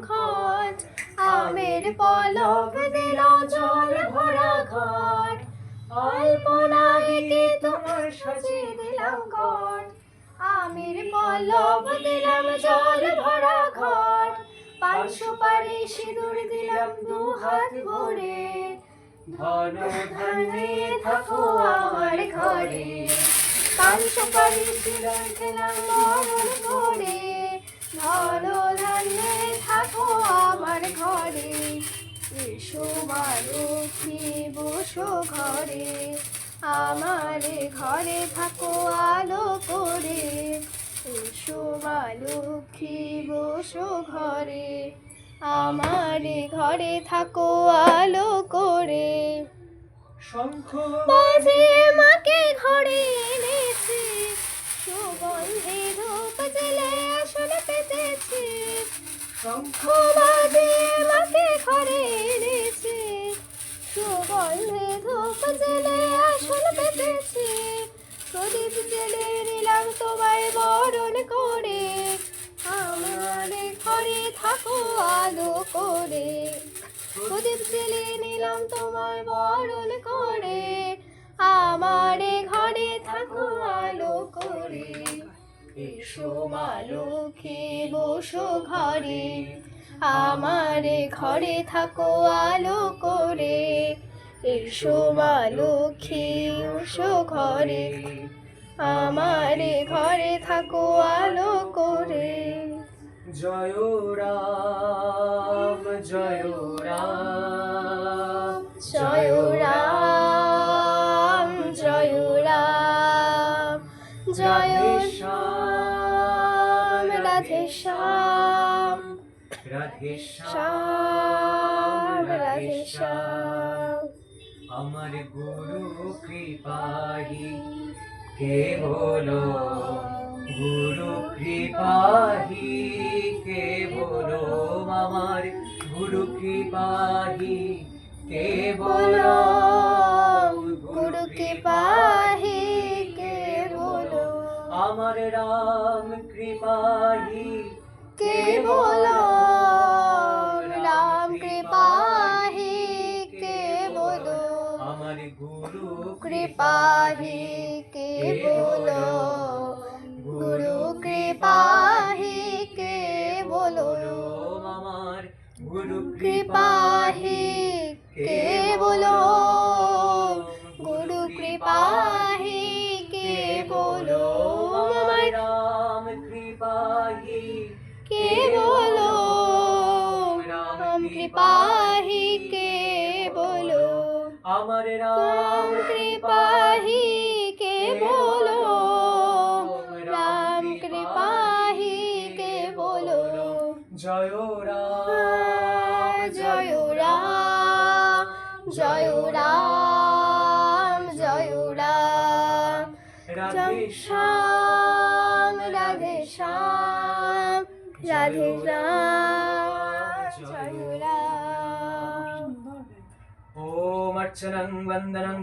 খট, আমের পলক দিল জল ভরা ঘট, অল্পনা এঁকে তোমার সাজিয়ে দিলাম ঘট, আমের পলক দিলাম জল ভরা ঘট, পান সুপারি সিঁদুর দিলাম দু হাত ভরে, ধন ধান্যে থাকো আমার ঘরে, পান সুপারি সিঁদুর দিলাম মরণ করে, ধন ধান্যে থাকো আমার ঘরে, এসো মা লক্ষ্মী বসো ঘরে, আমার ঘরে থাকো আলো করে, এসো মা লক্ষ্মী বসো ঘরে, আমার ঘরে থাকো আলো করে। শঙ্খ বাজিয়ে মাকে ঘরে এনেছি, সুগন্ধে ধূপ জ্বেলে আসন পেতেছি, শঙ্খ বাজিয়ে মাকে ঘরে এনেছি, সুগন্ধে ধূপ জ্বেলে আসন পেতেছি, প্রদীপ জ্বেলে নিলাম তোমায় বরণ করে, আমার ঘরে থাকো আলো করে, প্রদীপ জ্বেলে নিলাম তোমায় বরণ করে, আমার ঘরে থাকো আলো করে, এসো মা লক্ষ্মী বসো ঘরে, আমার ঘরে থাকো আলো করে, এসো মা লক্ষ্মী বসো ঘরে, আমার ঘরে থাকো আলো করে। জয় রাম জয় রাম জয় রাম জয় রাম, জয় শ্যাম রাধে শ্যাম, রাধে শ্যাম শ্যাম রাধে রাধে শ্যাম। আমার গুরু কৃপাহি কেবল, গুরু কৃপাহি কেবল, আমার গুরু কৃপাহি কেবল, গুরু কৃপাহি কেবল, আমার রাম কৃপাহি কেবল, রাম কৃপাহি কেবল, আমার গুরু কৃপাহি কেবল, গুরু কৃপাহি কেবল, আমার গুরু কৃপাহি কেবল, গুরু কৃপাহি কেবল, আমার রাম কৃপাহি কেবল, রাম কৃপাহি কেবল, আমার রাম কৃপাহি কেবল, রাম কৃপাহি কেবল। জয় রাম জয় রাম জয় রাম জয় রাম, রাধে শ্যাম রাধে শ্যাম রাধে রাম, জয় রাম। ওম অর্চনং বন্দনং